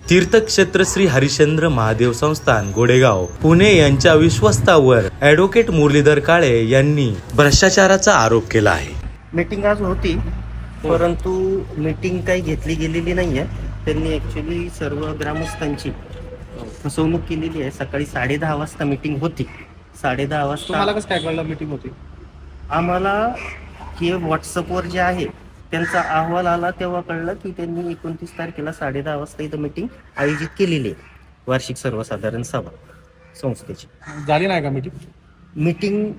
तीर्थक्षेत्र श्री हरिश्चंद्र महादेव संस्थान गोडेगाव पुणे यांच्या विश्वस्तावर ॲडव्होकेट मुरलीधर काळे यांनी भ्रष्टाचाराचा आरोप केला आहे. मीटिंग आज होती, परंतु मीटिंग काही घेतली गेलेली नाही आहे. त्यांनी ॲक्च्युली सर्व ग्रामस्थांची फसवणूक केलेली आहे. सकाळी 10:30 वाजता मीटिंग होती. 10:30 वाजता तुम्हाला कसं काय कळलं मीटिंग होती? आम्हाला हे व्हॉट्सअपवर जे आहे त्यांचा अहवाल आला तेव्हा कळलं की त्यांनी 29 तारखेला 10:30 वाजता इथं मीटिंग आयोजित केलेली आहे. वार्षिक सर्वसाधारण सभा संस्थेची झाली नाही का मीटिंग? मीटिंग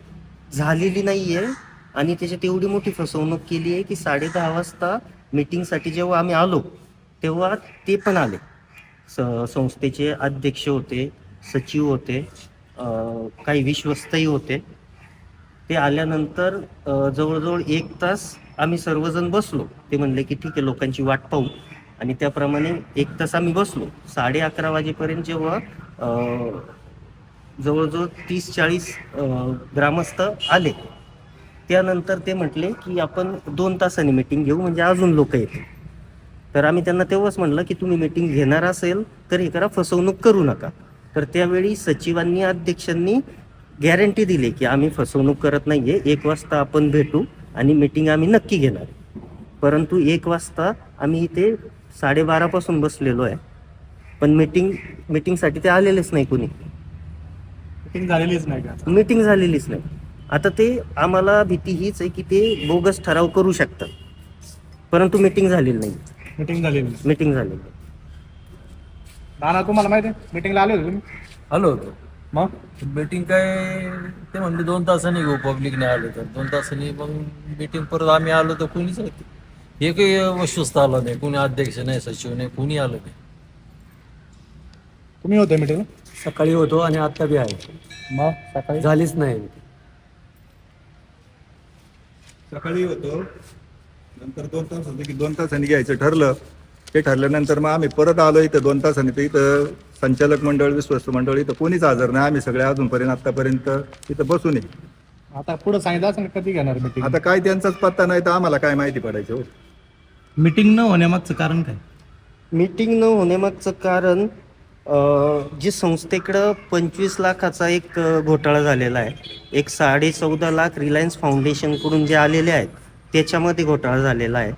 झालेली नाही आहे आणि त्याच्यात एवढी मोठी फसवणूक केली आहे की 10:30 वाजता मीटिंगसाठी जेव्हा आम्ही आलो तेव्हा ते पण आले. संस्थेचे अध्यक्ष होते, सचिव होते, काही विश्वस्तही होते. ते आल्यानंतर जवळजवळ 1 तास आम्ही सर्वजण बसलो. ते म्हणले की ठीक आहे, लोकांची वाट पाहू, आणि त्याप्रमाणे 1 तास आम्ही बसलो. 11:30 वाजेपर्यंत जेव्हा जवळजवळ 30-40 ग्रामस्थ आले, त्यानंतर ते म्हटले की आपण 2 तासांनी मीटिंग घेऊ, म्हणजे अजून लोक येतील. तर आम्ही त्यांना तेव्हाच म्हणलं की तुम्ही मीटिंग घेणार असेल तर हे करा, फसवणूक करू नका. तर त्यावेळी सचिवांनी, अध्यक्षांनी गॅरंटी दिली की आम्ही फसवणूक करत नाहीये, 1 वाजता आपण भेटू आणि मीटिंग आम्ही नक्की घेणार. परंतु 1 वाजता आम्ही इथे 12:30 पासून बसलेलो आहे, पण मीटिंगसाठी ते आलेलेच नाही कोणी. मीटिंग झालेलीच नाही का? मीटिंग झालेलीच नाही. आता ते आम्हाला भीती हीच आहे की ते बोगस ठराव करू शकतात, परंतु मीटिंग झालेली नाही. मीटिंग झालेली नाही. मीटिंग झालेली नाही. नाना, तुम्हाला माहिती आहे मीटिंगला आले होते तुम्ही? आलो होतो. मग मीटिंग काय ते म्हणले 2 तासांनी घेऊ, पब्लिक नाही आलं तर 2 तासांनी. मग मीटिंग परत आम्ही आलो तर कोणीच एकही विश्वस्त आलं नाही, कोणी अध्यक्ष नाही, सचिव नाही, कोणी आलं नाही. तुम्ही होते मीटिंगला? सकाळी होतो आणि आता बी आहे. मग सकाळी झालीच नाही. सकाळी होतो, नंतर 2 तास होते की 2 तासांनी घ्यायचं ठरलं. ते ठरल्यानंतर मग आम्ही परत आलो इथं 2 तासांनी. तर इथं संचालक मंडळ, विश्वस्त मंडळ इथं कोणीच हजर नाही. आम्ही सगळे अजूनपर्यंत आतापर्यंत इथं बसून आहे. आता पुढे सांगितलं असं कधी घेणार मीटिंग? आता काय त्यांचाच पत्ता नाही, तर आम्हाला काय माहिती पडायचं हो. मीटिंग न होण्यामागचं कारण काय? मीटिंग न होण्यामागचं कारण जे संस्थेकडं 25 लाखाचा एक घोटाळा झालेला आहे. एक 14.5 लाख रिलायन्स फाउंडेशनकडून जे आलेले आहेत त्याच्यामध्ये घोटाळा झालेला आहे.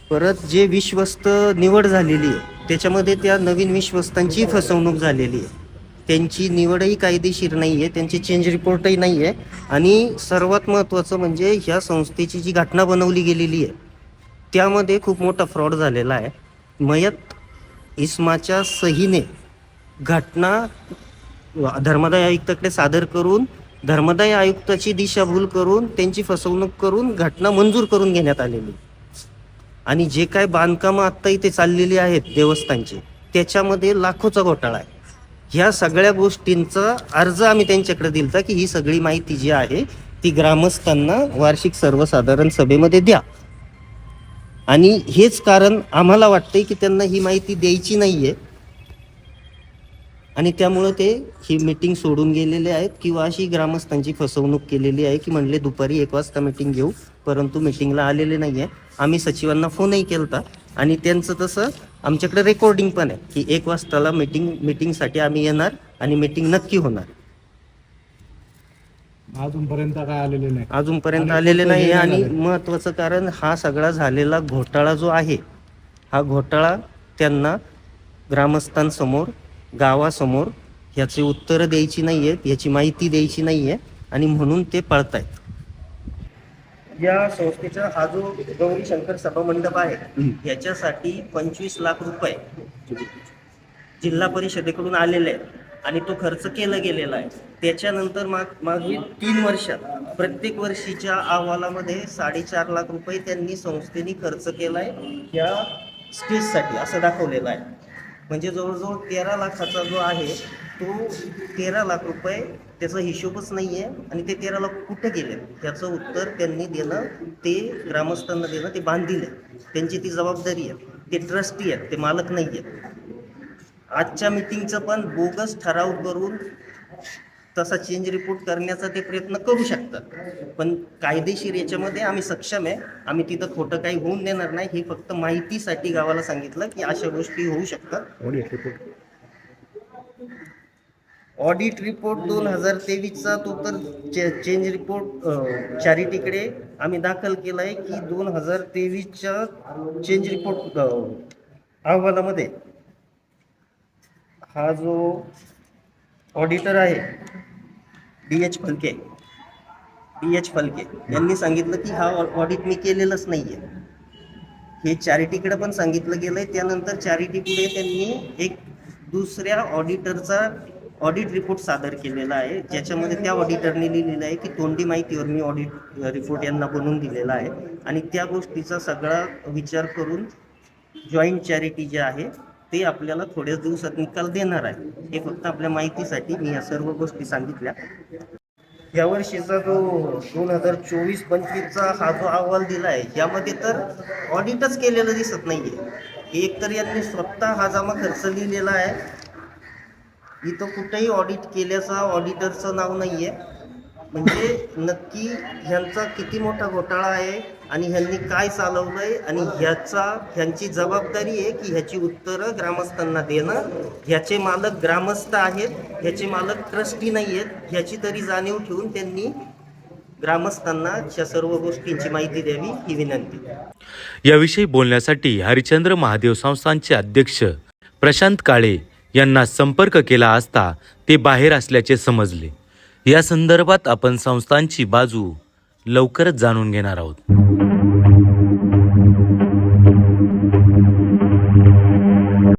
परत जे विश्वस्त निवड झालेली आहे त्याच्यामध्ये त्या नवीन विश्वस्तांची फसवणूक झालेली आहे. त्यांची निवडही कायदेशीर नाही आहे, त्यांचे चेंज रिपोर्टही नाही आहे, आणि सर्वात महत्त्वाचं म्हणजे ह्या संस्थेची जी घटना बनवली गेलेली आहे त्यामध्ये खूप मोठा फ्रॉड झालेला आहे. मयत इस्माच्या सहीने घटना धर्मादाय आयुक्ताकडे सादर करून धर्मादाय आयुक्ताची दिशाभूल करून त्यांची फसवणूक करून घटना मंजूर करून घेण्यात आलेली. आणि जे काय बांधकामं आत्ता इथे चाललेली आहेत देवस्थानची, त्याच्यामध्ये लाखोचा घोटाळा आहे. ह्या सगळ्या गोष्टींचा अर्ज आम्ही त्यांच्याकडे दिलता की ही सगळी माहिती जी आहे ती ग्रामस्थांना वार्षिक सर्वसाधारण सभेमध्ये द्या. आणि हेच कारण आम्हाला वाटतंय की त्यांना ही माहिती द्यायची नाहीये आणि त्यामुळं ते ही मीटिंग सोडून गेलेले आहेत, किंवा अशी ग्रामस्थांची फसवणूक केलेली आहे की म्हणले दुपारी 1 वाजता मीटिंग घेऊ, परंतु मीटिंगला आलेले नाही आहे. आम्ही सचिवांना फोनही केलता आणि त्यांचं तसं आमच्याकडे रेकॉर्डिंग पण आहे की 1 वाजताला मीटिंगसाठी आम्ही येणार आणि मीटिंग नक्की होणार. अजूनपर्यंत काय आलेले नाही. अजूनपर्यंत आलेले नाही. आणि महत्त्वाचं कारण हा सगळा झालेला घोटाळा जो आहे, हा घोटाळा त्यांना ग्रामस्थांसमोर, गावासमोर ह्याची उत्तरं द्यायची नाही आहेत, ह्याची माहिती द्यायची नाही आहे, आणि म्हणून ते पळतायत. या संस्थेचा हा जो गौरी शंकर सभा मंडप आहे ह्याच्यासाठी 25 लाख रुपये जिल्हा परिषदेकडून आलेले आहेत आणि तो खर्च केला गेलेला आहे. त्याच्यानंतर मागील 3 वर्षात प्रत्येक वर्षीच्या अहवालामध्ये 4.5 लाख रुपये त्यांनी संस्थेने खर्च केलाय या स्टेजसाठी असं दाखवलेलं आहे. म्हणजे जवळजवळ 13 लाखाचा जो आहे तो 13 लाख रुपये त्याचा हिशोबच नाही आहे. आणि ते 13 लाख कुठे गेले त्याचं उत्तर त्यांनी देणं, ते ग्रामस्थांना देणं, ते बांधील आहे, त्यांची ती जबाबदारी आहे. ते ट्रस्टी आहेत, ते मालक नाही आहेत. आजच्या मीटिंगचं पण बोगस ठराव करून तसा चेंज रिपोर्ट करण्याचा ते प्रयत्न करू शकतात, पण कायदेशीर याच्यामध्ये आम्ही सक्षम आहे. आम्ही तिथं खोटं काही होऊन देणार नाही. हे फक्त माहितीसाठी गावाला सांगितलं की अशा गोष्टी होऊ शकतात. ऑडिट रिपोर्ट 2023चा तो तर चेंज रिपोर्ट चॅरिटीकडे आम्ही दाखल केला आहे की 2023च्या चेंज रिपोर्ट अहवालामध्ये हा जो ऑडिटर आहे डी एच फलके यांनी सांगितलं की हा ऑडिट मी केलेलंच नाही आहे. हे चॅरिटीकडे पण सांगितलं गेलं आहे. त्यानंतर चॅरिटीपुढे त्यांनी एक दुसऱ्या ऑडिटरचा ऑडिट रिपोर्ट सादर केलेला आहे, ज्याच्यामध्ये त्या ऑडिटरने लिहिलेलं आहे की तोंडी माहितीवर मी ऑडिट रिपोर्ट यांना बनवून दिलेला आहे आणि त्या गोष्टीचा सगळा विचार करून जॉईंट चॅरिटी जे आहे ते आपल्याला थोड्याच दिवसात निकाल देणार आहे. हे फक्त आपल्या माहितीसाठी मी या सर्व गोष्टी सांगितल्या. यावर्षीचा जो 2024-25चा हा जो अहवाल दिला आहे यामध्ये तर ऑडिटच केलेलं दिसत नाही आहे. एक तर यांनी स्वतः हा जमा खर्च लिहिलेला आहे, इथं कुठेही ऑडिट केल्याचा ऑडिटरचं नाव नाही आहे. म्हणजे नक्की ह्यांचा किती मोठा घोटाळा आहे आणि ह्यांनी काय चालवलं आहे आणि ह्यांची जबाबदारी आहे की ह्याची उत्तरं ग्रामस्थांना देणं. ह्याचे मालक ग्रामस्थ आहेत, ह्याचे मालक ट्रस्टी नाही आहेत. ह्याची तरी जाणीव ठेवून त्यांनी ग्रामस्थांना या सर्व गोष्टींची माहिती द्यावी ही विनंती. याविषयी बोलण्यासाठी हरिश्चंद्र महादेव संस्थानचे अध्यक्ष प्रशांत काळे यांना संपर्क केला असता ते बाहेर असल्याचे समजले. या संदर्भात आपण संस्थांची बाजू लवकरच जाणून घेणार आहोत.